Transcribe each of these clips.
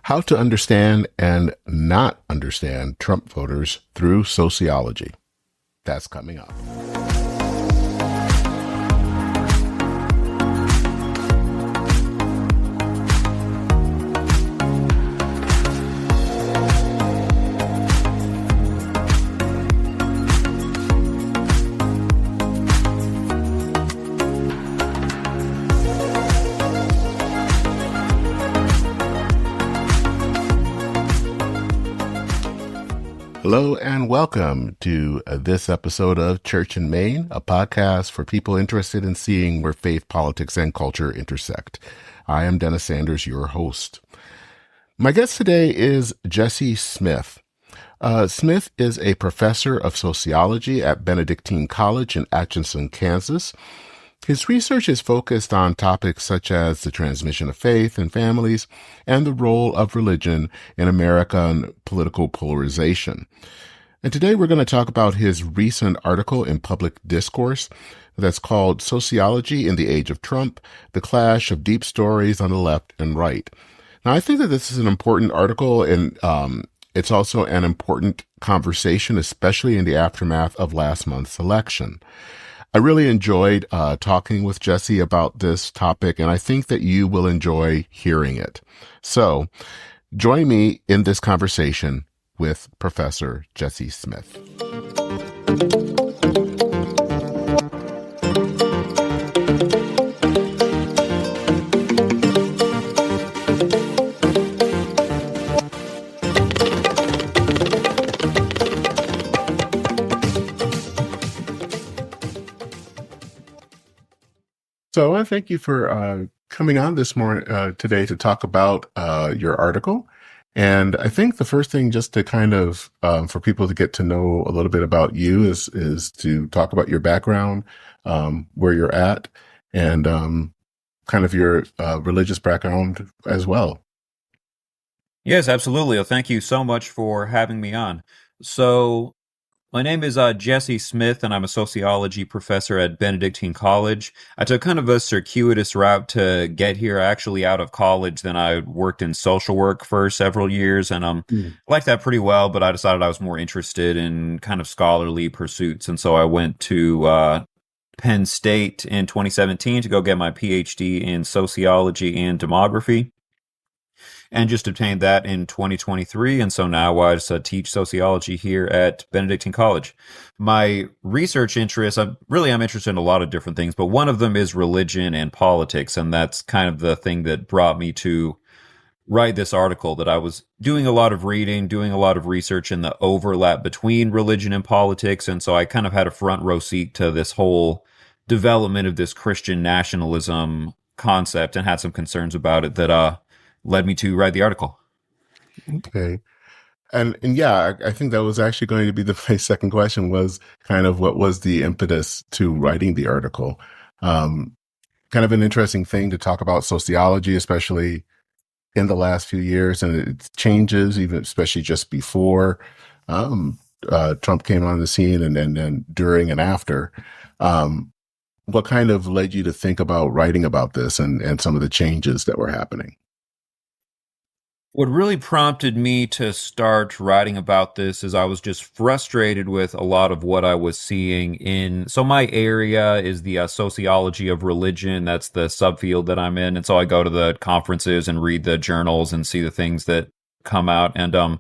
How to Understand and Not Understand Trump Voters Through Sociology. That's coming up. Hello and welcome to this episode of Church in Maine, a podcast for people interested in seeing where faith, politics, and culture intersect. I am Dennis Sanders, your host. My guest today is Jesse Smith. Smith is a professor of sociology at Benedictine College in Atchison, Kansas. His research is focused on topics such as the transmission of faith in families and the role of religion in American political polarization. And today we're going to talk about his recent article in Public Discourse that's called Sociology in the Age of Trump, the Clash of Deep Stories on the Left and Right. Now, I think that this is an important article, and it's also an important conversation, especially in the aftermath of last month's election. I really enjoyed talking with Jesse about this topic, and I think that you will enjoy hearing it. So join me in this conversation with Professor Jesse Smith. So I want to thank you for coming on this morning today to talk about your article. And I think the first thing, just to kind of for people to get to know a little bit about you, is to talk about your background, where you're at, and kind of your religious background as well. Yes, absolutely. Well, thank you so much for having me on. So, my name is Jesse Smith, and I'm a sociology professor at Benedictine College. I took kind of a circuitous route to get here. Actually, out of college, then I worked in social work for several years, and liked that pretty well. But I decided I was more interested in kind of scholarly pursuits, and so I went to Penn State in 2017 to go get my PhD in sociology and demography, and just obtained that in 2023. And so now I just teach sociology here at Benedictine College. My research interests, I'm interested in a lot of different things, but one of them is religion and politics. And that's kind of the thing that brought me to write this article, that I was doing a lot of reading, doing a lot of research in the overlap between religion and politics. And so I kind of had a front row seat to this whole development of this Christian nationalism concept, and had some concerns about it that led me to write the article. Okay. And yeah, I think that was actually going to be my second question, was kind of what was the impetus to writing the article? Kind of an interesting thing to talk about sociology, especially in the last few years, and it changes, even especially just before Trump came on the scene, and then during and after. What kind of led you to think about writing about this and some of the changes that were happening? What really prompted me to start writing about this is I was just frustrated with a lot of what I was seeing so my area is the sociology of religion. That's the subfield that I'm in. And so I go to the conferences and read the journals and see the things that come out. And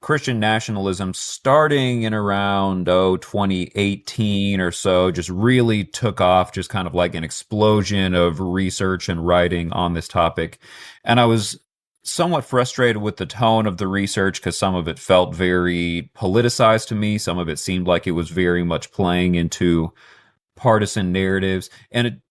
Christian nationalism, starting in around 2018 or so, just really took off, just kind of like an explosion of research and writing on this topic. And I was somewhat frustrated with the tone of the research, because some of it felt very politicized to me. Some of it seemed like it was very much playing into partisan narratives. And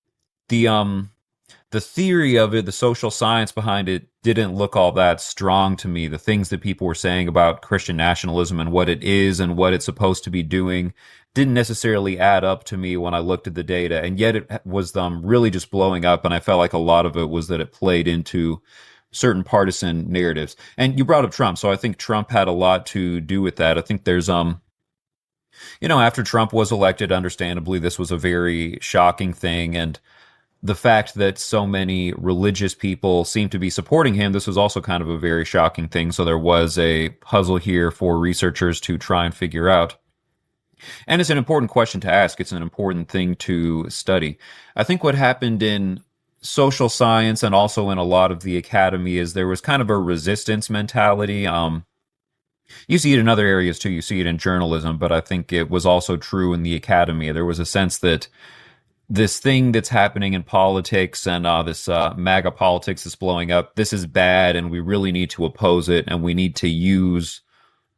the theory of it, the social science behind it, didn't look all that strong to me. The things that people were saying about Christian nationalism and what it is and what it's supposed to be doing didn't necessarily add up to me when I looked at the data. And yet it was really just blowing up. And I felt like a lot of it was that it played into certain partisan narratives. And you brought up Trump, so I think Trump had a lot to do with that. I think there's after Trump was elected, understandably, this was a very shocking thing. And the fact that so many religious people seem to be supporting him, this was also kind of a very shocking thing. So there was a puzzle here for researchers to try and figure out. And it's an important question to ask. It's an important thing to study. I think what happened in social science and also in a lot of the academy is there was kind of a resistance mentality. You see it in other areas too. You see it in journalism, but I think it was also true in the academy. There was a sense that this thing that's happening in politics and this MAGA politics is blowing up. This is bad, and we really need to oppose it, and we need to use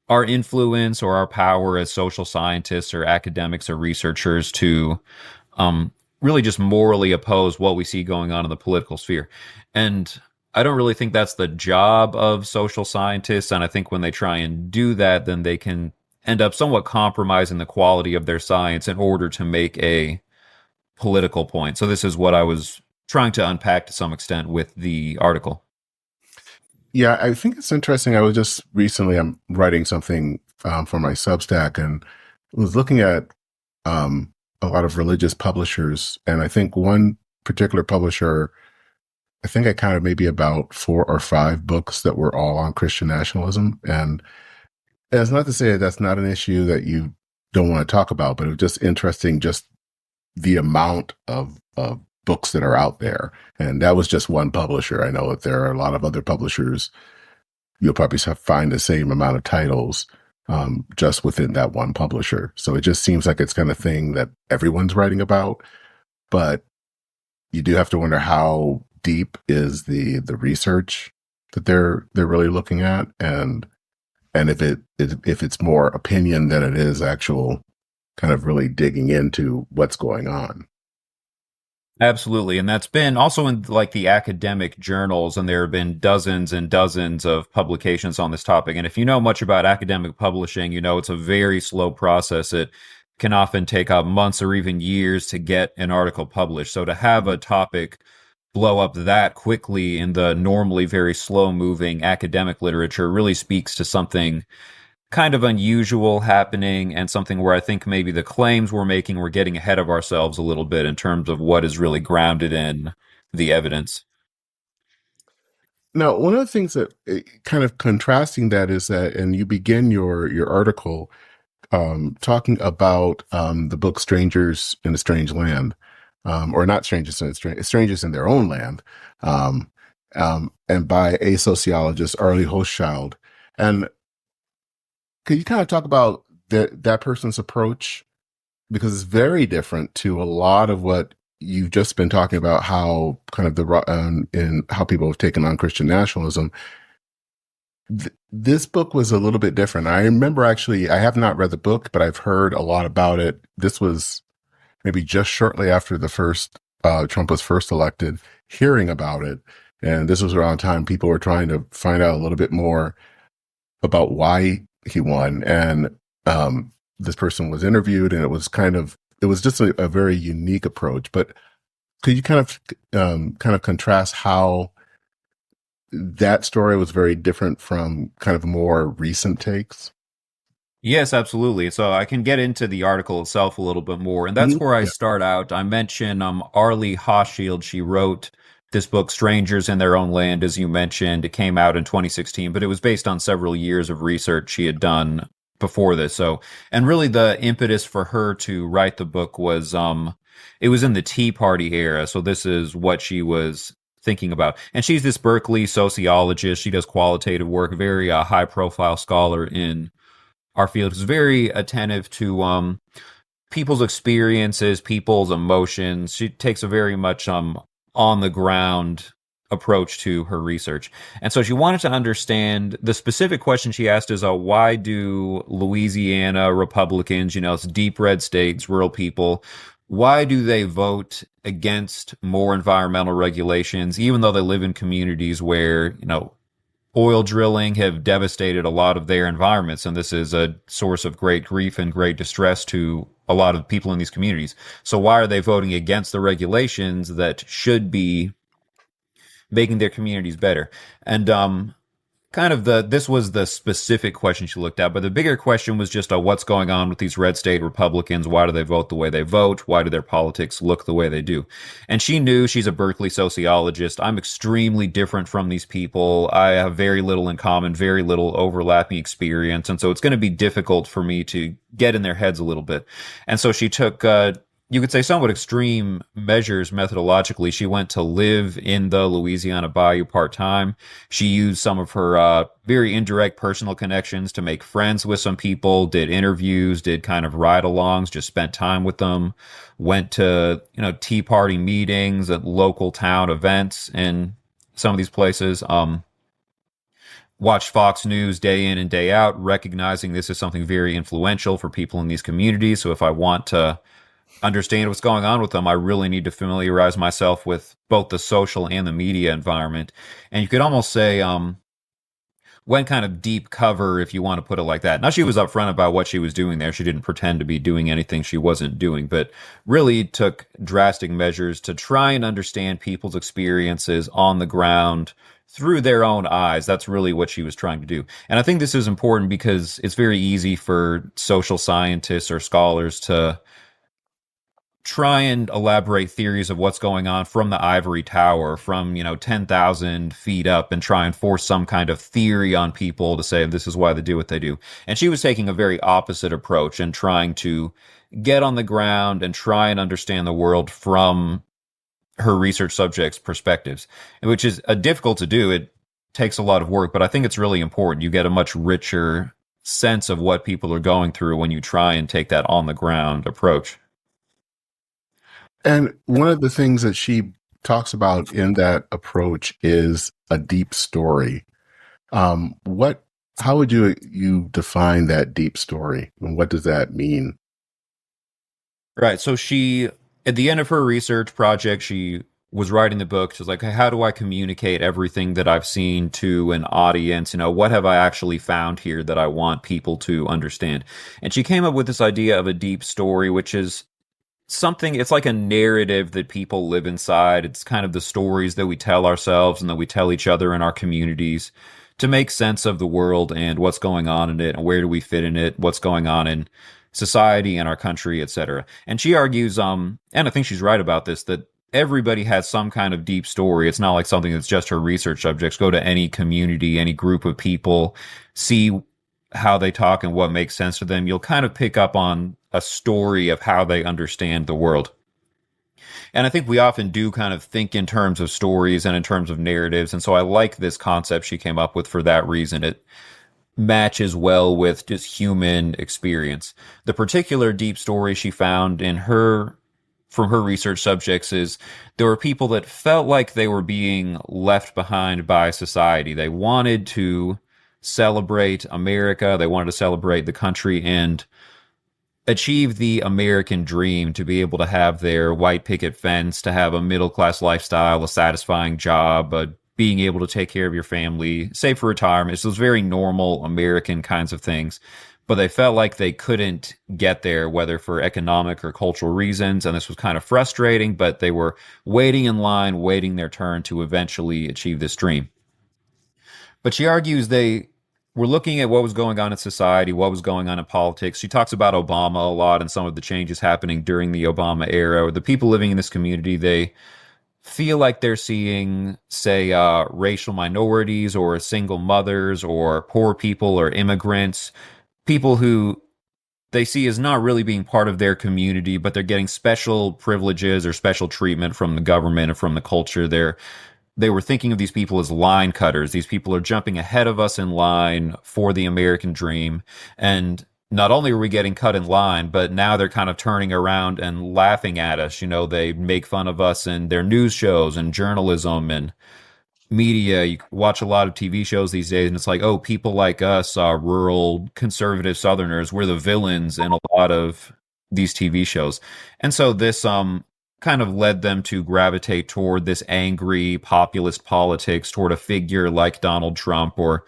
our influence or our power as social scientists or academics or researchers to really just morally oppose what we see going on in the political sphere. And I don't really think that's the job of social scientists. And I think when they try and do that, then they can end up somewhat compromising the quality of their science in order to make a political point. So this is what I was trying to unpack to some extent with the article. Yeah, I think it's interesting. I was just recently, I'm writing something for my Substack and was looking at a lot of religious publishers. And I think one particular publisher, I think I counted maybe about 4 or 5 books that were all on Christian nationalism. And it's not to say that that's not an issue that you don't want to talk about, but it was just interesting, just the amount of books that are out there. And that was just one publisher. I know that there are a lot of other publishers. You'll probably find the same amount of titles just within that one publisher. So it just seems like it's kind of thing that everyone's writing about, but you do have to wonder how deep is the research that they're really looking at, and if it's more opinion than it is actual kind of really digging into what's going on. Absolutely. And that's been also in like the academic journals, and there have been dozens and dozens of publications on this topic. And if you know much about academic publishing, you know it's a very slow process. It can often take up months or even years to get an article published. So to have a topic blow up that quickly in the normally very slow moving academic literature really speaks to something kind of unusual happening, and something where I think maybe the claims we're making, we're getting ahead of ourselves a little bit in terms of what is really grounded in the evidence. Now, one of the things that kind of contrasting that is that, and you begin your article talking about the book "Strangers in a Strange Land," or not strangers in strangers in their own land, and by a sociologist, Arlie Hochschild. And could you kind of talk about that person's approach, because it's very different to a lot of what you've just been talking about, how kind of in how people have taken on Christian nationalism. This book was a little bit different. I remember, actually, I have not read the book, but I've heard a lot about it. This was maybe just shortly after the first Trump was first elected, hearing about it. And this was around the time people were trying to find out a little bit more about why he won. And this person was interviewed, and it was just a very unique approach. But could you kind of contrast how that story was very different from kind of more recent takes? Yes, absolutely. So I can get into the article itself a little bit more, and that's Mhm. where I Yeah. start out. I mentioned Arlie Hochschild. She wrote this book, Strangers in Their Own Land, as you mentioned. It came out in 2016, but it was based on several years of research she had done before this. So, and really the impetus for her to write the book was it was in the Tea Party era. So this is what she was thinking about. And she's this Berkeley sociologist. She does qualitative work, very high profile scholar in our field, is very attentive to people's experiences, people's emotions. She takes a very much on the ground approach to her research. And so she wanted to understand, the specific question she asked is why do Louisiana Republicans, you know, it's deep red states, rural people, why do they vote against more environmental regulations, even though they live in communities where, you know, oil drilling have devastated a lot of their environments, and this is a source of great grief and great distress to a lot of people in these communities. So why are they voting against the regulations that should be making their communities better? And kind of this was the specific question she looked at, but the bigger question was just what's going on with these red state Republicans? Why do they vote the way they vote? Why do their politics look the way they do? And she knew, she's a Berkeley sociologist. I'm extremely different from these people. I have very little in common, very little overlapping experience. And so it's going to be difficult for me to get in their heads a little bit. And so she took, you could say, somewhat extreme measures methodologically. She went to live in the Louisiana Bayou part time. She used some of her very indirect personal connections to make friends with some people, did interviews, did kind of ride alongs, just spent time with them, went to, Tea Party meetings at local town events in some of these places. Watched Fox News day in and day out, recognizing this is something very influential for people in these communities. So if I want to understand what's going on with them, I really need to familiarize myself with both the social and the media environment. And you could almost say, went kind of deep cover, if you want to put it like that. Now, she was upfront about what she was doing there. She didn't pretend to be doing anything she wasn't doing, but really took drastic measures to try and understand people's experiences on the ground through their own eyes. That's really what she was trying to do. And I think this is important because it's very easy for social scientists or scholars to try and elaborate theories of what's going on from the ivory tower, from 10,000 feet up, and try and force some kind of theory on people to say this is why they do what they do. And she was taking a very opposite approach and trying to get on the ground and try and understand the world from her research subjects' perspectives, which is difficult to do. It takes a lot of work, but I think it's really important. You get a much richer sense of what people are going through when you try and take that on the ground approach. And one of the things that she talks about in that approach is a deep story. What, how would you define that deep story, and what does that mean? Right. So she, at the end of her research project, she was writing the book. She's like, how do I communicate everything that I've seen to an audience? What have I actually found here that I want people to understand? And she came up with this idea of a deep story, which is something, it's like a narrative that people live inside. It's kind of the stories that we tell ourselves and that we tell each other in our communities to make sense of the world and what's going on in it and where do we fit in it, what's going on in society and our country, etc. And she argues, and I think she's right about this, that everybody has some kind of deep story. It's not like something that's just her research subjects. Go to any community, any group of people, see how they talk and what makes sense to them. You'll kind of pick up on a story of how they understand the world. And I think we often do kind of think in terms of stories and in terms of narratives. And so I like this concept she came up with for that reason. It matches well with just human experience. The particular deep story she found in her from her research subjects is there were people that felt like they were being left behind by society. They wanted to celebrate America, they wanted to celebrate the country and achieve the American dream, to be able to have their white picket fence, to have a middle class lifestyle, a satisfying job, being able to take care of your family, save for retirement. It's those very normal American kinds of things. But they felt like they couldn't get there, whether for economic or cultural reasons. And this was kind of frustrating, but they were waiting in line, waiting their turn to eventually achieve this dream. But she argues they were looking at what was going on in society, what was going on in politics. She talks about Obama a lot and some of the changes happening during the Obama era. The people living in this community, they feel like they're seeing, say, racial minorities or single mothers or poor people or immigrants, people who they see as not really being part of their community, but they're getting special privileges or special treatment from the government or from the culture. They were thinking of these people as line cutters. These people are jumping ahead of us in line for the American dream. And not only are we getting cut in line, but now they're kind of turning around and laughing at us. They make fun of us in their news shows and journalism and media. You watch a lot of TV shows these days, and it's like, oh, people like us, rural conservative Southerners, we're the villains in a lot of these TV shows. And so this kind of led them to gravitate toward this angry populist politics, toward a figure like Donald Trump, or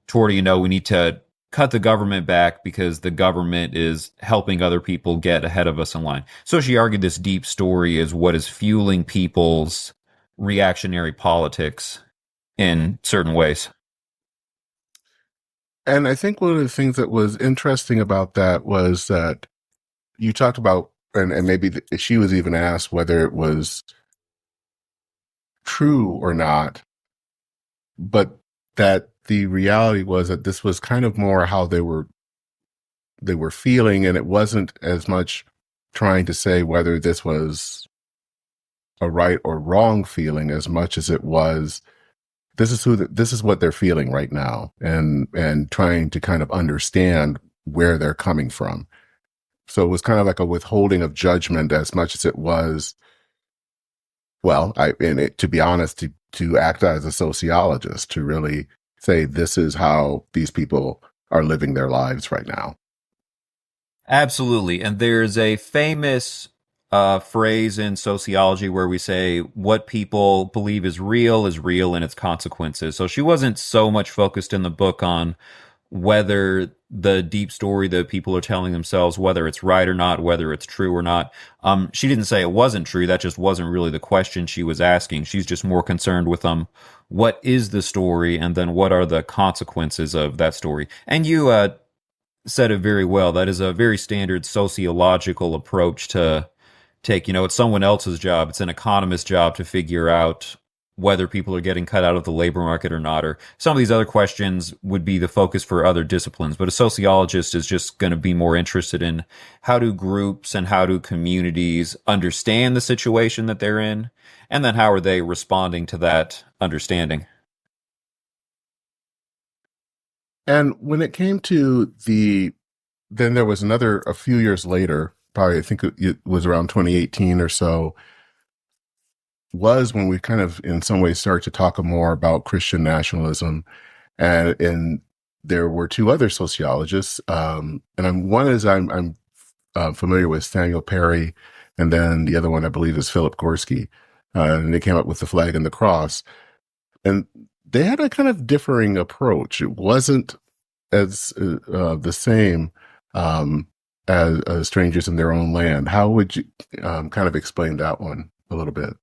toward, we need to cut the government back because the government is helping other people get ahead of us in line. So she argued this deep story is what is fueling people's reactionary politics in certain ways. And I think one of the things that was interesting about that was that you talked about, and maybe she was even asked whether it was true or not, but that the reality was that this was kind of more how they were feeling, and it wasn't as much trying to say whether this was a right or wrong feeling as much as it was this is what they're feeling right now, and trying to kind of understand where they're coming from. So it was kind of like a withholding of judgment as much as it was, well, to be honest, to act as a sociologist, to really say this is how these people are living their lives right now. Absolutely. And there's a famous phrase in sociology where we say what people believe is real and its consequences. So she wasn't so much focused in the book on whether the deep story that people are telling themselves, whether it's right or not, whether it's true or not. She didn't say it wasn't true. That just wasn't really the question she was asking. She's just more concerned with what is the story, and then what are the consequences of that story. And you said it very well. That is a very standard sociological approach to take. It's someone else's job. It's an economist's job to figure out whether people are getting cut out of the labor market or not. Or some of these other questions would be the focus for other disciplines. But a sociologist is just going to be more interested in how do groups and how do communities understand the situation that they're in, and then how are they responding to that understanding. And when it came to then there was a few years later, probably I think it was around 2018 or so, was when we kind of in some ways start to talk more about Christian nationalism. And there were two other sociologists, and I'm familiar with Samuel Perry, and then the other one I believe is Philip Gorski, and they came up with the flag and the cross, and they had a kind of differing approach. It wasn't as the same as strangers in their own land. How would you kind of explain that one a little bit?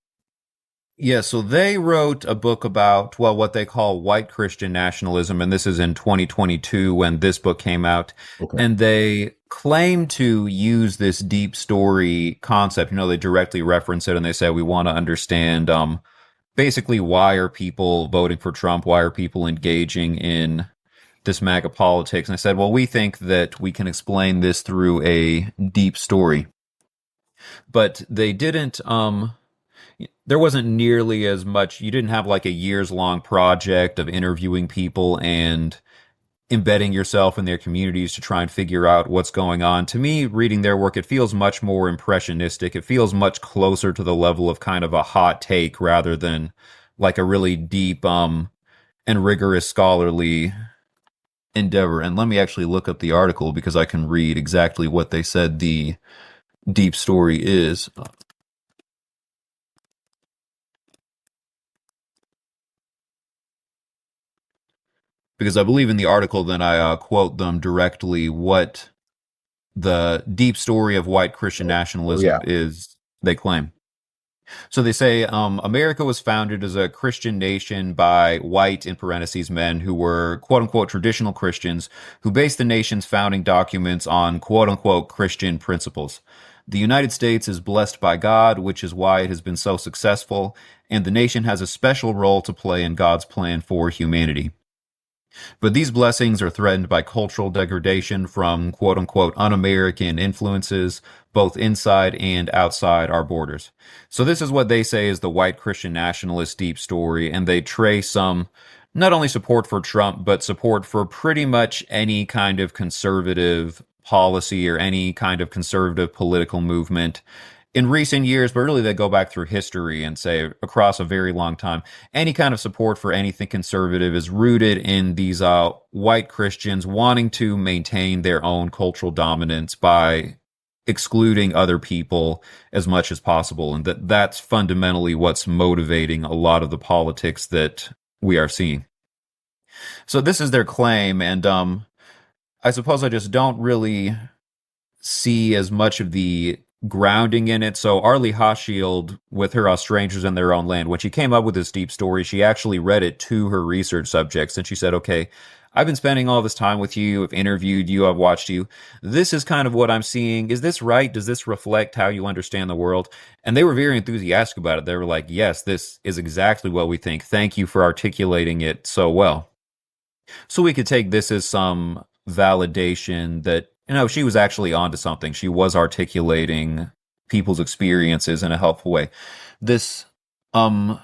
Yeah, so they wrote a book about, well, what they call white Christian nationalism, and this is in 2022 when this book came out. Okay. And they claim to use this deep story concept. They directly reference it and they say, we want to understand basically why are people voting for Trump? Why are people engaging in this MAGA politics? And I said, well, we think that we can explain this through a deep story. But they didn't. There wasn't nearly as much. You didn't have like a years long project of interviewing people and embedding yourself in their communities to try and figure out what's going on. To me, reading their work, it feels much more impressionistic. It feels much closer to the level of kind of a hot take rather than like a really deep and rigorous scholarly endeavor. And let me actually look up the article because I can read exactly what they said the deep story is. Because I believe in the article, then I quote them directly what the deep story of white Christian Oh nationalism yeah. is, they claim. So they say America was founded as a Christian nation by white, in parentheses, men who were quote unquote traditional Christians who based the nation's founding documents on quote unquote Christian principles. The United States is blessed by God, which is why it has been so successful, and the nation has a special role to play in God's plan for humanity. But these blessings are threatened by cultural degradation from quote unquote un American influences, both inside and outside our borders. So, this is what they say is the white Christian nationalist deep story, and they trace some not only support for Trump, but support for pretty much any kind of conservative policy or any kind of conservative political movement in recent years, but really they go back through history and say across a very long time, any kind of support for anything conservative is rooted in these white Christians wanting to maintain their own cultural dominance by excluding other people as much as possible. And that's fundamentally what's motivating a lot of the politics that we are seeing. So this is their claim. And I suppose I just don't really see as much of the grounding in it. So Arlie Hochschild, with her Strangers in Their Own Land, when she came up with this deep story, she actually read it to her research subjects, and she said, "Okay, I've been spending all this time with you, I've interviewed you, I've watched you. This is kind of what I'm seeing. Is this right? Does this reflect how you understand the world? And they were very enthusiastic about it. They were like, yes, this is exactly what we think. Thank you for articulating it so well. So we could take this as some validation that, she was actually onto something. She was articulating people's experiences in a helpful way. This um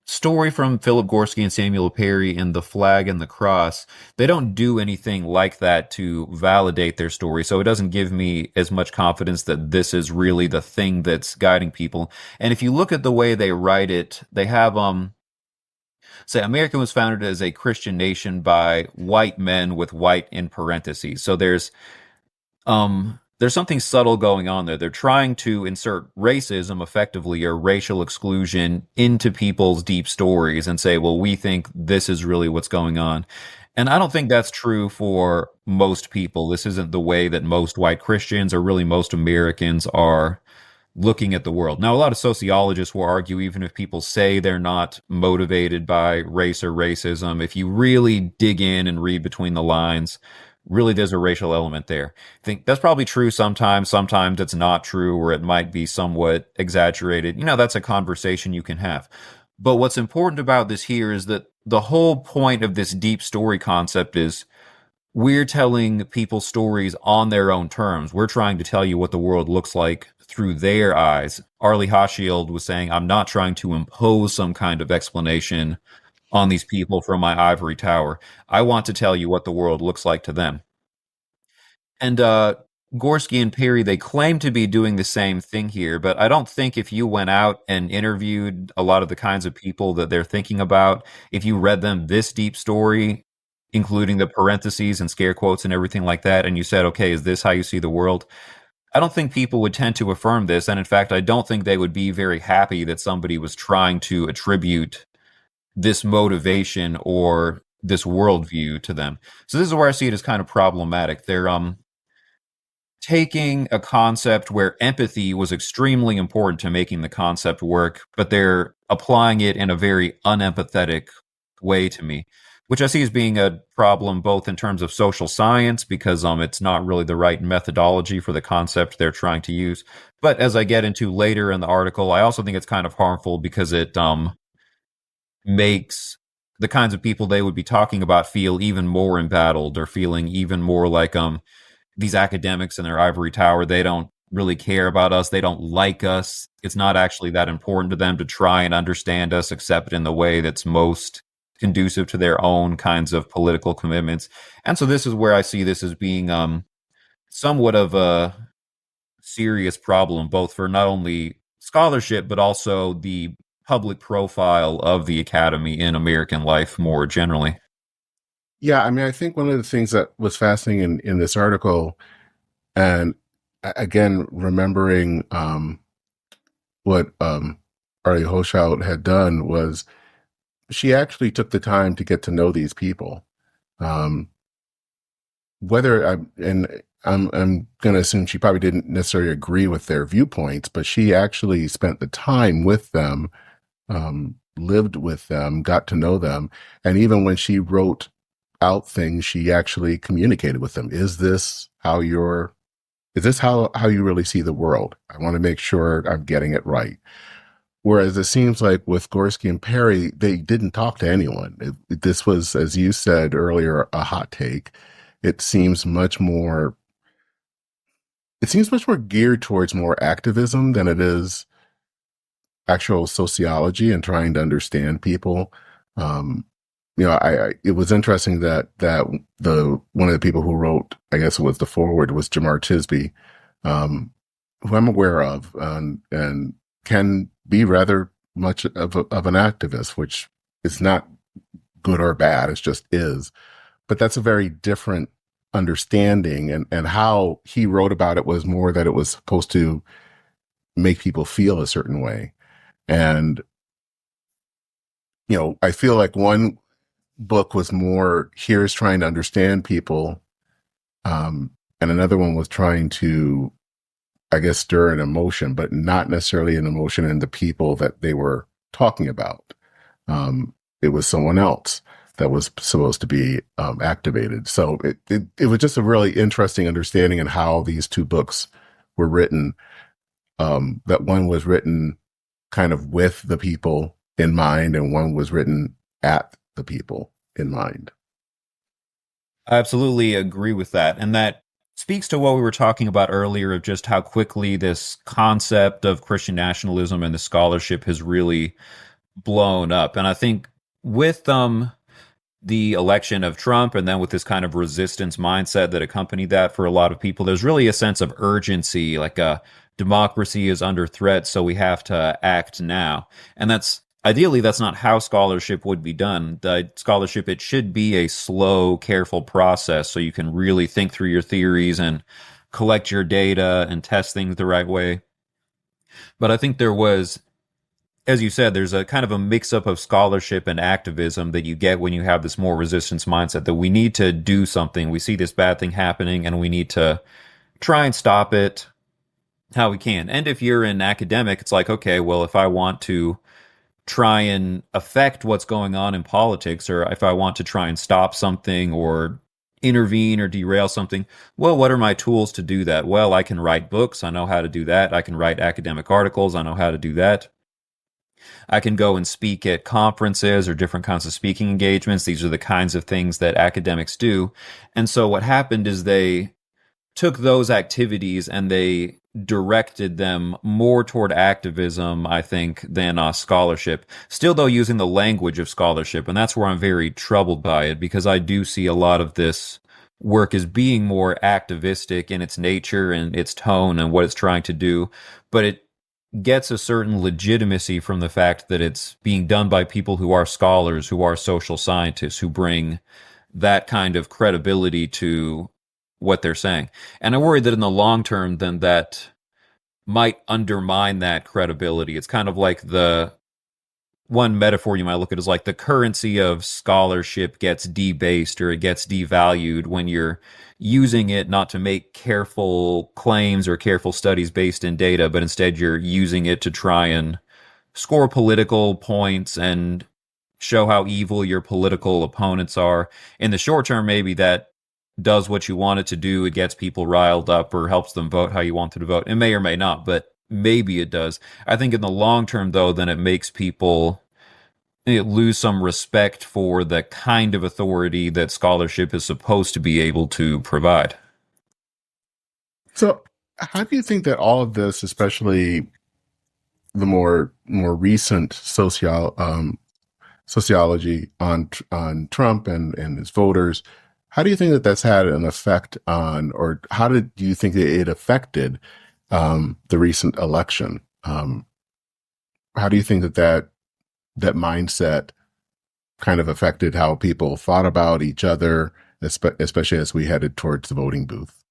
story from Philip Gorski and Samuel Perry in The Flag and the Cross, they don't do anything like that to validate their story. So it doesn't give me as much confidence that this is really the thing that's guiding people. And if you look at the way they write it, they have say America was founded as a Christian nation by white men with white in parentheses. So there's something subtle going on there. They're trying to insert racism effectively or racial exclusion into people's deep stories and say, well, we think this is really what's going on. And I don't think that's true for most people. This isn't the way that most white Christians or really most Americans are looking at the world. Now, a lot of sociologists will argue, even if people say they're not motivated by race or racism, if you really dig in and read between the lines, really there's a racial element there. I think that's probably true sometimes. Sometimes it's not true, or it might be somewhat exaggerated. That's a conversation you can have. But what's important about this here is that the whole point of this deep story concept is we're telling people stories on their own terms. We're trying to tell you what the world looks like through their eyes. Arlie Hochschild was saying, I'm not trying to impose some kind of explanation on these people from my ivory tower. I want to tell you what the world looks like to them. And Gorski and Perry, they claim to be doing the same thing here, but I don't think if you went out and interviewed a lot of the kinds of people that they're thinking about, if you read them this deep story, including the parentheses and scare quotes and everything like that, and you said, okay, is this how you see the world? I don't think people would tend to affirm this. And in fact, I don't think they would be very happy that somebody was trying to attribute this motivation or this worldview to them. So this is where I see it as kind of problematic. They're taking a concept where empathy was extremely important to making the concept work, but they're applying it in a very unempathetic way to me, which I see as being a problem both in terms of social science, because it's not really the right methodology for the concept they're trying to use. But as I get into later in the article, I also think it's kind of harmful because it makes the kinds of people they would be talking about feel even more embattled or feeling even more like these academics in their ivory tower, they don't really care about us. They don't like us. It's not actually that important to them to try and understand us, except in the way that's most conducive to their own kinds of political commitments. And so this is where I see this as being somewhat of a serious problem, both for not only scholarship, but also the public profile of the academy in American life more generally. Yeah, I mean, I think one of the things that was fascinating in this article, and again, remembering what Arlie Hochschild had done, was she actually took the time to get to know these people. Um, whether I'm going to assume she probably didn't necessarily agree with their viewpoints, but she actually spent the time with them, lived with them, got to know them. And even when she wrote out things, she actually communicated with them. Is this how you really see the world? I want to make sure I'm getting it right. Whereas it seems like with Gorski and Perry, they didn't talk to anyone. This was, as you said earlier, a hot take. It seems much more, it seems much more geared towards more activism than it is actual sociology and trying to understand people. Um, it was interesting that the one of the people who wrote, I guess it was the foreword, was Jamar Tisby, um, who I'm aware of, and can be rather much of an activist, which is not good or bad. It just is. But that's a very different understanding, and how he wrote about it was more that it was supposed to make people feel a certain way. And, I feel like one book was more, here's trying to understand people. And another one was trying to, I guess, stir an emotion, but not necessarily an emotion in the people that they were talking about. It was someone else. that was supposed to be activated. So it was just a really interesting understanding in how these two books were written. That one was written kind of with the people in mind, and one was written at the people in mind. I absolutely agree with that. And that speaks to what we were talking about earlier of just how quickly this concept of Christian nationalism and the scholarship has really blown up. And I think with the election of Trump and then with this kind of resistance mindset that accompanied that for a lot of people, there's really a sense of urgency, like a democracy is under threat, so we have to act now. And that's ideally that's not how scholarship would be done. The scholarship, it should be a slow, careful process so you can really think through your theories and collect your data and test things the right way. But I think there was, as you said, there's a kind of a mix up of scholarship and activism that you get when you have this more resistance mindset that we need to do something. We see this bad thing happening and we need to try and stop it how we can. And if you're an academic, it's like, okay, well, if I want to try and affect what's going on in politics, or if I want to try and stop something or intervene or derail something, well, what are my tools to do that? Well, I can write books. I know how to do that. I can write academic articles. I know how to do that. I can go and speak at conferences or different kinds of speaking engagements. These are the kinds of things that academics do. And so what happened is they took those activities and they directed them more toward activism, I think, than scholarship. Still, though, using the language of scholarship. And that's where I'm very troubled by it because I do see a lot of this work as being more activistic in its nature and its tone and what it's trying to do. But it gets a certain legitimacy from the fact that it's being done by people who are scholars, who are social scientists, who bring that kind of credibility to what they're saying. And I worry that in the long term, then that might undermine that credibility. It's kind of like the one metaphor you might look at is like the currency of scholarship gets debased or it gets devalued when you're using it not to make careful claims or careful studies based in data, but instead you're using it to try and score political points and show how evil your political opponents are. In the short term, maybe that does what you want it to do. It gets people riled up or helps them vote how you want them to vote. It may or may not, but maybe it does. I think in the long term, though, then it makes people lose some respect for the kind of authority that scholarship is supposed to be able to provide. So, how do you think that all of this, especially the more recent sociology on Trump and his voters, how do you think that that's had an effect on, or how do you think that it affected the recent election? How do you think that that mindset kind of affected how people thought about each other, especially as we headed towards the voting booth?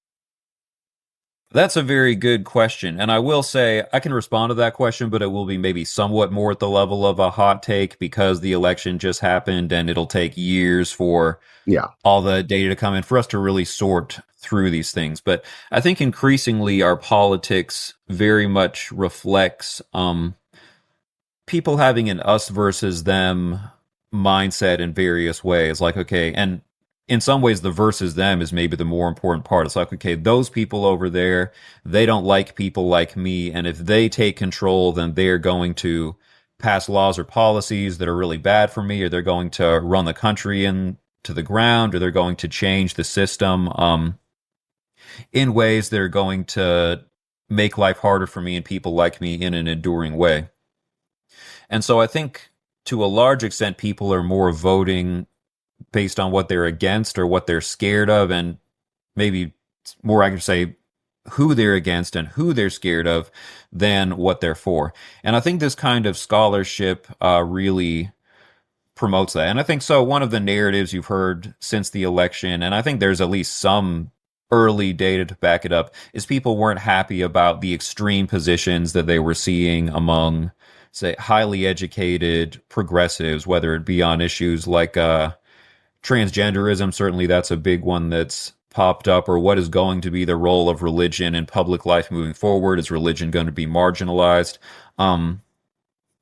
That's a very good question. And I will say I can respond to that question, but it will be maybe somewhat more at the level of a hot take because the election just happened and it'll take years for Yeah. all the data to come in for us to really sort through these things. But I think increasingly our politics very much reflects people having an us versus them mindset in various ways. Like, okay, and in some ways, the versus them is maybe the more important part. It's like, okay, those people over there, they don't like people like me. And if they take control, then they're going to pass laws or policies that are really bad for me, or they're going to run the country into the ground, or they're going to change the system in ways that are going to make life harder for me and people like me in an enduring way. And so I think to a large extent, people are more voting based on what they're against or what they're scared of, and maybe more I can say who they're against and who they're scared of than what they're for. And I think this kind of scholarship really promotes that. And I think so. One of the narratives you've heard since the election, and I think there's at least some early data to back it up, is people weren't happy about the extreme positions that they were seeing among, say, highly educated progressives, whether it be on issues like transgenderism. Certainly, that's a big one that's popped up, or what is going to be the role of religion in public life moving forward? Is religion going to be marginalized? Um,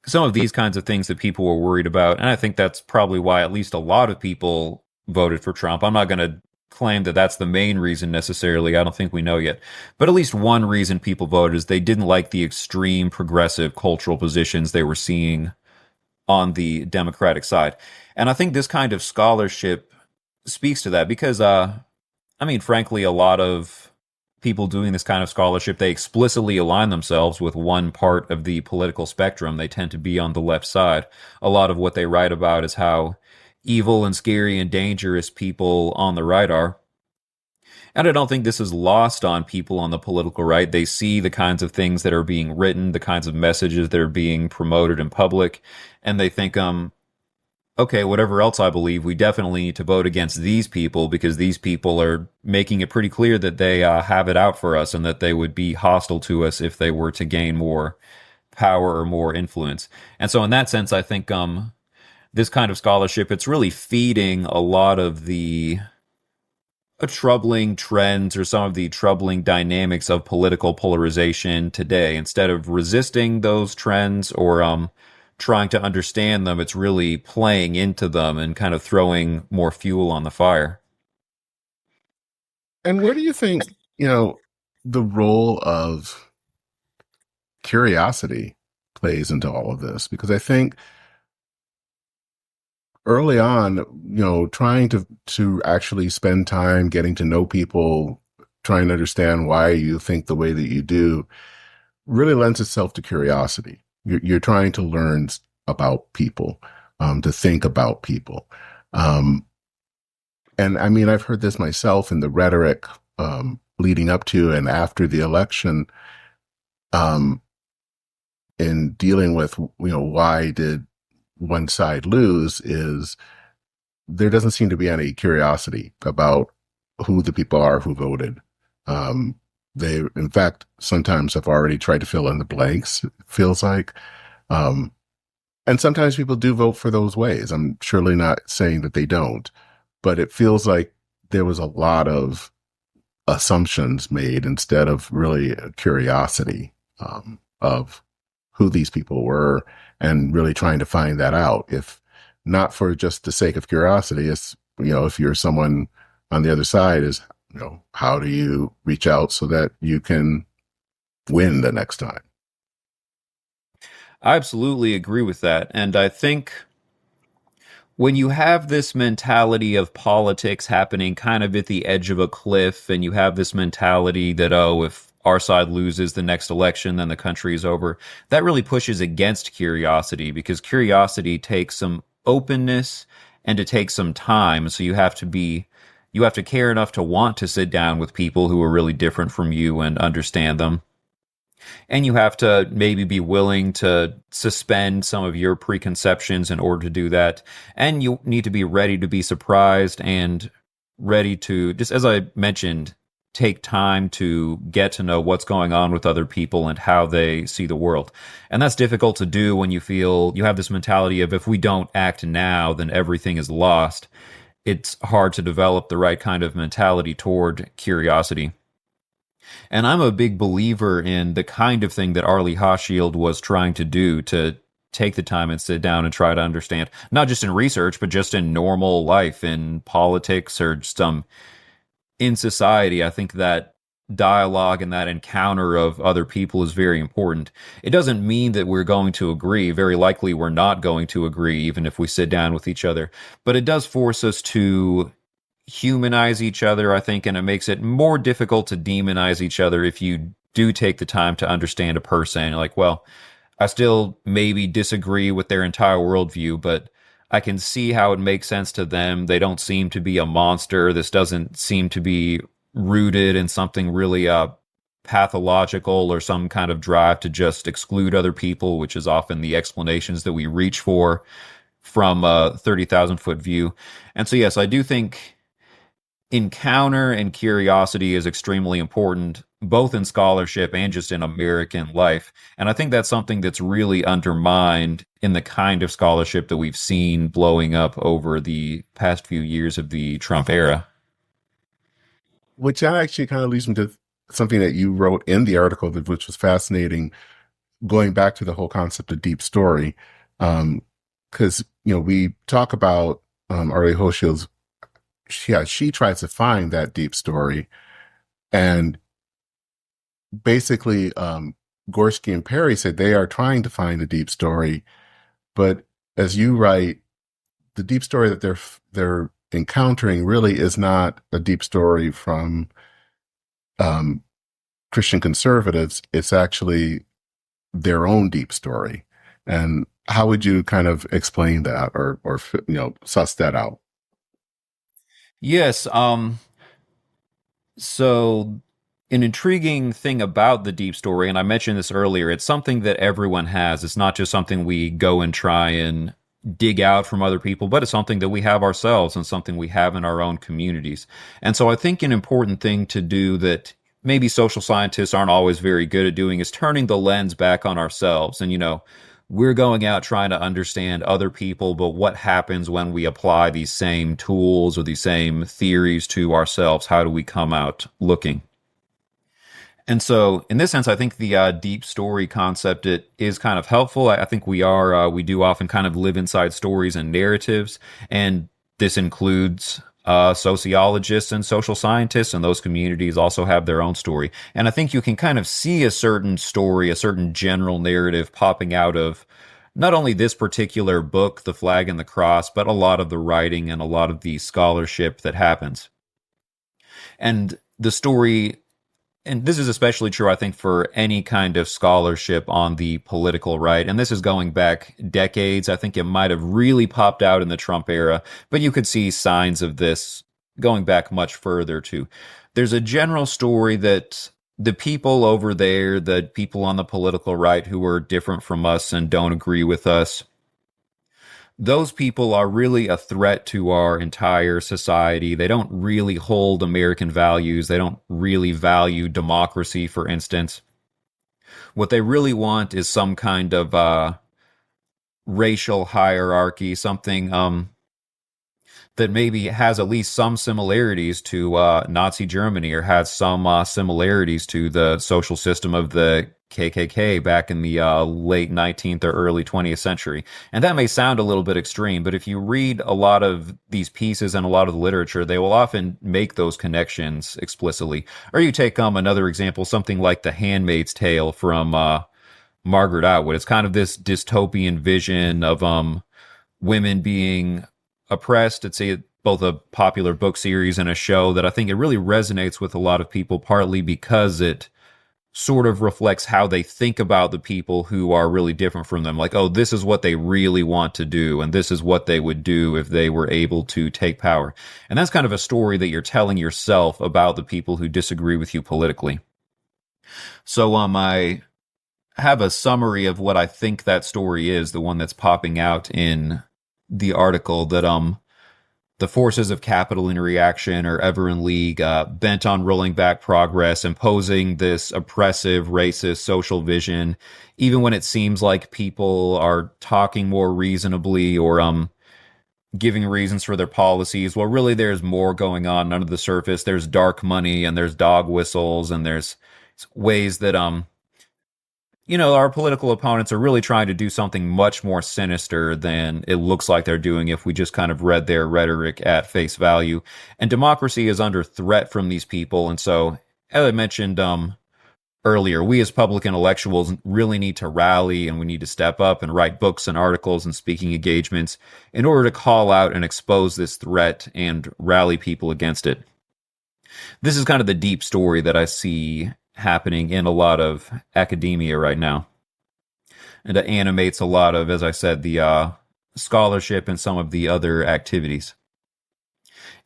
some of these kinds of things that people were worried about. And I think that's probably why at least a lot of people voted for Trump. I'm not going to claim that that's the main reason necessarily. I don't think we know yet. But at least one reason people voted is they didn't like the extreme progressive cultural positions they were seeing on the Democratic side. And I think this kind of scholarship speaks to that because, I mean, frankly, a lot of people doing this kind of scholarship, they explicitly align themselves with one part of the political spectrum. They tend to be on the left side. A lot of what they write about is how evil and scary and dangerous people on the right are. And I don't think this is lost on people on the political right. They see the kinds of things that are being written, the kinds of messages that are being promoted in public, and they think, okay, whatever else I believe, we definitely need to vote against these people because these people are making it pretty clear that they have it out for us and that they would be hostile to us if they were to gain more power or more influence. And so, in that sense, I think this kind of scholarship it's really feeding a lot of the troubling trends or some of the troubling dynamics of political polarization today. Instead of resisting those trends or trying to understand them, it's really playing into them and kind of throwing more fuel on the fire. And where do you think, the role of curiosity plays into all of this? Because I think early on, trying to actually spend time getting to know people, trying to understand why you think the way that you do, really lends itself to curiosity. You're trying to learn about people, to think about people. Um, and I mean, I've heard this myself in the rhetoric leading up to and after the election, um, in dealing with, why did one side lose is there doesn't seem to be any curiosity about who the people are who voted. Um, they, in fact, sometimes have already tried to fill in the blanks, it feels like. Um, and sometimes people do vote for those ways. I'm surely not saying that they don't, but it feels like there was a lot of assumptions made instead of really a curiosity of who these people were and really trying to find that out. If not for just the sake of curiosity, it's, if you're someone on the other side is, how do you reach out so that you can win the next time? I absolutely agree with that. And I think when you have this mentality of politics happening kind of at the edge of a cliff, and you have this mentality that, oh, if our side loses the next election, then the country is over, that really pushes against curiosity because curiosity takes some openness and it takes some time. So you have to care enough to want to sit down with people who are really different from you and understand them. And you have to maybe be willing to suspend some of your preconceptions in order to do that. And you need to be ready to be surprised and ready to, just as I mentioned, take time to get to know what's going on with other people and how they see the world. And that's difficult to do when you feel you have this mentality of if we don't act now, then everything is lost. It's hard to develop the right kind of mentality toward curiosity. And I'm a big believer in the kind of thing that Arlie Hochschild was trying to do to take the time and sit down and try to understand, not just in research, but just in normal life, in politics, or just in society. I think that dialogue and that encounter of other people is very important. It doesn't mean that we're going to agree. Very likely we're not going to agree, even if we sit down with each other. But it does force us to humanize each other, I think, and it makes it more difficult to demonize each other if you do take the time to understand a person. Like, well, I still maybe disagree with their entire worldview, but I can see how it makes sense to them. They don't seem to be a monster. This doesn't seem to be rooted in something really pathological or some kind of drive to just exclude other people, which is often the explanations that we reach for from a 30,000 foot view. And so, yes, I do think encounter and curiosity is extremely important, both in scholarship and just in American life. And I think that's something that's really undermined in the kind of scholarship that we've seen blowing up over the past few years of the Trump era. Which that actually kind of leads me to something that you wrote in the article, which was fascinating. going back to the whole concept of deep story, because we talk about Ari Hochschild's, she tries to find that deep story, and basically, Gorski and Perry said they are trying to find a deep story, but as you write, the deep story that they're encountering really is not a deep story from um, Christian conservatives. It's actually their own deep story. And how would you kind of explain that, or suss that out? Yes. So, an intriguing thing about the deep story, and I mentioned this earlier, it's something that everyone has. It's not just something we go and try and dig out from other people, but it's something that we have ourselves and something we have in our own communities. And so, I think an important thing to do that maybe social scientists aren't always very good at doing is turning the lens back on ourselves. And, we're going out trying to understand other people, but what happens when we apply these same tools or these same theories to ourselves? How do we come out looking? And so, in this sense, I think the deep story concept it is kind of helpful. I think we do often kind of live inside stories and narratives, and this includes sociologists and social scientists, and those communities also have their own story. And I think you can kind of see a certain story, a certain general narrative popping out of not only this particular book, The Flag and the Cross, but a lot of the writing and a lot of the scholarship that happens. And the story and this is especially true, I think, for any kind of scholarship on the political right. And this is going back decades. I think it might have really popped out in the Trump era, but you could see signs of this going back much further too. There's a general story that the people over there, the people on the political right who are different from us and don't agree with us, those people are really a threat to our entire society. They don't really hold American values. They don't really value democracy, for instance. What they really want is some kind of racial hierarchy, something that maybe has at least some similarities to Nazi Germany or has some similarities to the social system of the KKK back in the late 19th or early 20th century. And that may sound a little bit extreme, but if you read a lot of these pieces and a lot of the literature, they will often make those connections explicitly. Or you take another example, something like The Handmaid's Tale from Margaret Atwood. It's kind of this dystopian vision of women being oppressed. It's both a popular book series and a show that I think it really resonates with a lot of people, partly because it sort of reflects how they think about the people who are really different from them. Like, oh, this is what they really want to do, and this is what they would do if they were able to take power. And that's kind of a story that you're telling yourself about the people who disagree with you politically. So I have a summary of what I think that story is, the one that's popping out in the article that the forces of capital in reaction are ever in league, bent on rolling back progress, imposing this oppressive, racist social vision, even when it seems like people are talking more reasonably or giving reasons for their policies. Well, really, there's more going on under the surface. There's dark money and there's dog whistles and there's ways that our political opponents are really trying to do something much more sinister than it looks like they're doing if we just kind of read their rhetoric at face value. And democracy is under threat from these people. And so, as I mentioned earlier, we as public intellectuals really need to rally and we need to step up and write books and articles and speaking engagements in order to call out and expose this threat and rally people against it. This is kind of the deep story that I see happening in a lot of academia right now. And it animates a lot of, as I said, the scholarship and some of the other activities.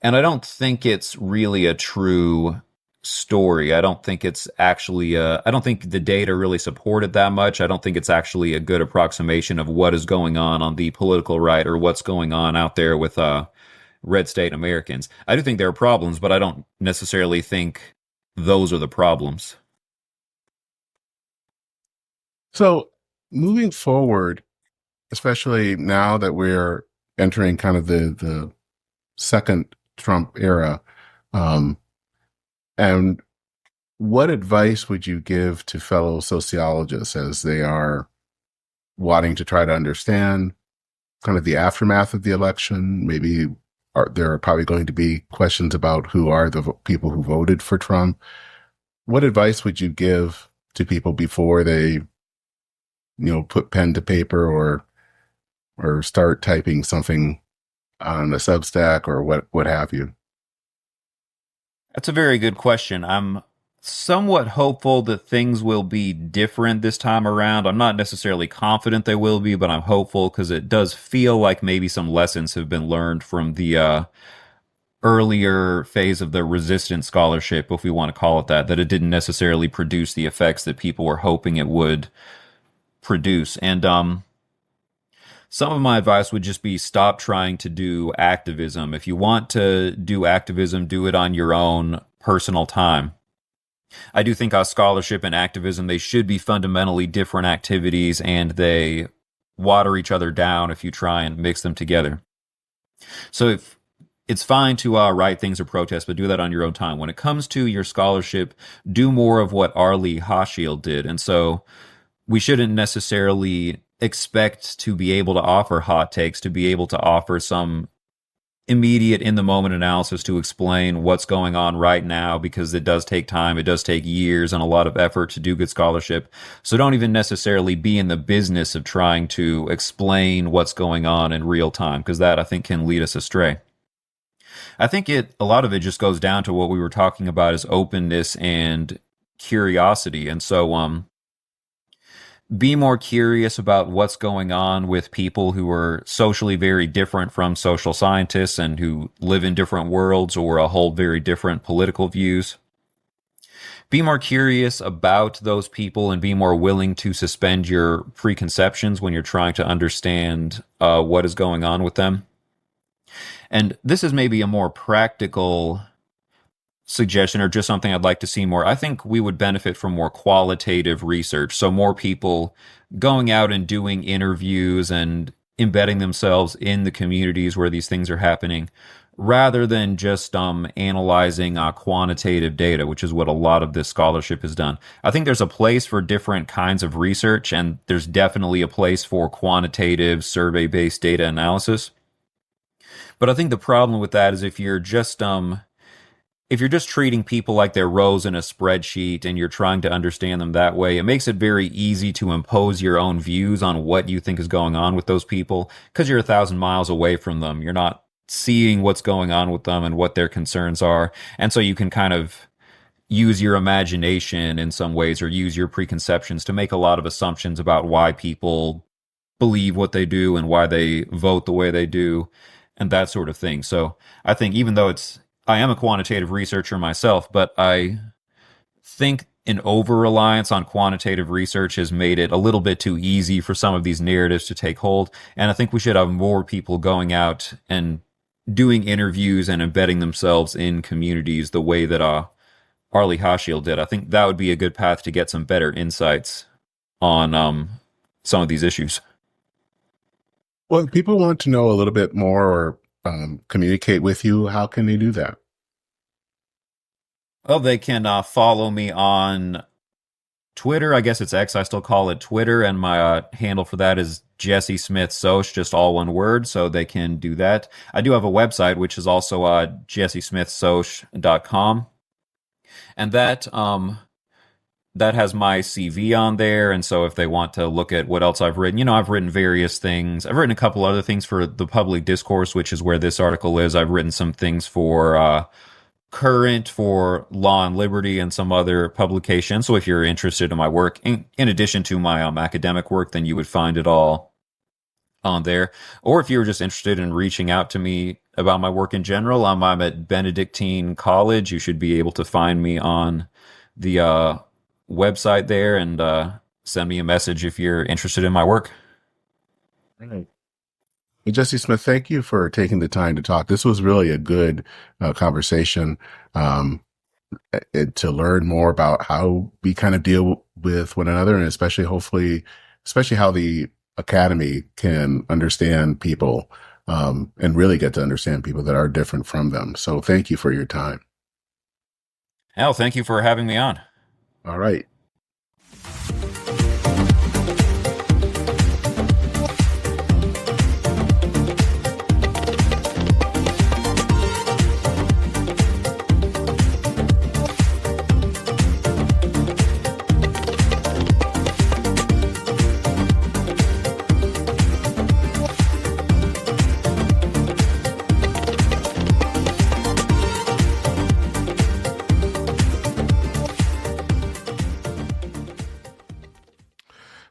And I don't think it's really a true story. I don't think it's actually, I don't think the data really support it that much. I don't think it's actually a good approximation of what is going on the political right or what's going on out there with red state Americans. I do think there are problems, but I don't necessarily think those are the problems. So moving forward, especially now that we're entering kind of the second Trump era, um, and What advice would you give to fellow sociologists as they are wanting to try to understand kind of the aftermath of the election? Maybe there are probably going to be questions about who are the people who voted for Trump. What advice would you give to people before they, put pen to paper or start typing something on a Substack or what have you? That's a very good question. I'm somewhat hopeful that things will be different this time around. I'm not necessarily confident they will be, but I'm hopeful because it does feel like maybe some lessons have been learned from the earlier phase of the resistance scholarship, if we want to call it that, that it didn't necessarily produce the effects that people were hoping it would produce. And some of my advice would just be stop trying to do activism. If you want to do activism, do it on your own personal time. I do think our scholarship and activism, they should be fundamentally different activities and they water each other down if you try and mix them together. So if it's fine to write things or protest, but do that on your own time. When it comes to your scholarship, do more of what Arlie Hochschild did. And so we shouldn't necessarily expect to be able to offer hot takes, to be able to offer some immediate in the moment analysis to explain what's going on right now because it does take time, it does take years and a lot of effort to do good scholarship. So don't even necessarily be in the business of trying to explain what's going on in real time because that I think can lead us astray. I think a lot of it just goes down to what we were talking about is openness and curiosity. And so be more curious about what's going on with people who are socially very different from social scientists and who live in different worlds or hold very different political views. Be more curious about those people and be more willing to suspend your preconceptions when you're trying to understand what is going on with them. And this is maybe a more practical suggestion or just something I'd like to see more. I think we would benefit from more qualitative research. So more people going out and doing interviews and embedding themselves in the communities where these things are happening rather than just analyzing quantitative data, which is what a lot of this scholarship has done. I think there's a place for different kinds of research, and there's definitely a place for quantitative survey-based data analysis. But I think the problem with that is if you're just treating people like they're rows in a spreadsheet and you're trying to understand them that way, it makes it very easy to impose your own views on what you think is going on with those people because you're 1,000 miles away from them. You're not seeing what's going on with them and what their concerns are. And so you can kind of use your imagination in some ways or use your preconceptions to make a lot of assumptions about why people believe what they do and why they vote the way they do and that sort of thing. So I think even though I am a quantitative researcher myself, but I think an over reliance on quantitative research has made it a little bit too easy for some of these narratives to take hold. And I think we should have more people going out and doing interviews and embedding themselves in communities the way that Arlie Hochschild did. I think that would be a good path to get some better insights on some of these issues. Well, if people want to know a little bit more or communicate with you, how can they do that? Well, they can follow me on Twitter. I guess it's X. I still call it Twitter, and my handle for that is Jesse Smith Soch, just all one word. So they can do that. I do have a website, which is also jessesmithsoch.com, and that has my CV on there. And so if they want to look at what else I've written, I've written various things. I've written a couple other things for the public discourse, which is where this article is. I've written some things for Current, for Law and Liberty, and some other publications. So if you're interested in my work, in addition to my academic work, then you would find it all on there. Or if you're just interested in reaching out to me about my work in general, I'm at Benedictine College. You should be able to find me on the website there and send me a message if you're interested in my work. Right. Well, Jesse Smith, thank you for taking the time to talk. This was really a good conversation um, to learn more about how we kind of deal with one another, and especially how the academy can understand people and really get to understand people that are different from them. So thank you for your time. Hell, thank you for having me on. All right.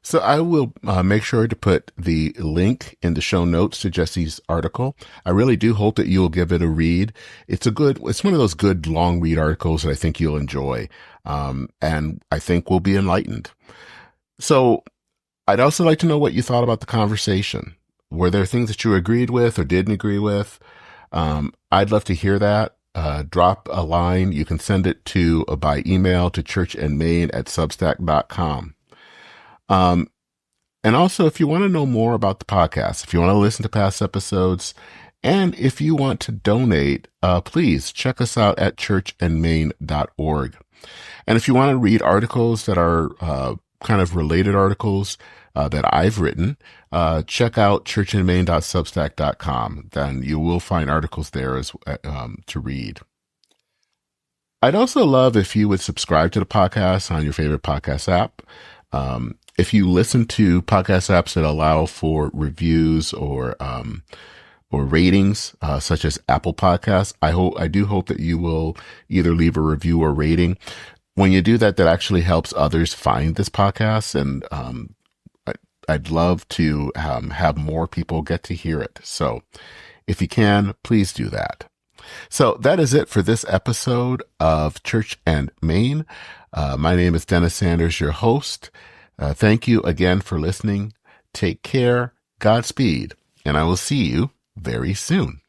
So I will make sure to put the link in the show notes to Jesse's article. I really do hope that you'll give it a read. It's one of those good long read articles that I think you'll enjoy. And I think we'll be enlightened. So I'd also like to know what you thought about the conversation. Were there things that you agreed with or didn't agree with? I'd love to hear that. Drop a line. You can send it by email to churchandmain@substack.com. And also, if you want to know more about the podcast, if you want to listen to past episodes, and if you want to donate, please check us out at churchandmain.org. And if you want to read articles that are kind of related articles that I've written, check out churchandmain.substack.com. Then you will find articles there to read. I'd also love if you would subscribe to the podcast on your favorite podcast app. If you listen to podcast apps that allow for reviews or ratings, such as Apple Podcasts, I do hope that you will either leave a review or rating. When you do that, that actually helps others find this podcast, and I'd love to have more people get to hear it. So if you can, please do that. So that is it for this episode of Church and Main. My name is Dennis Sanders, your host. Thank you again for listening. Take care, Godspeed, and I will see you very soon.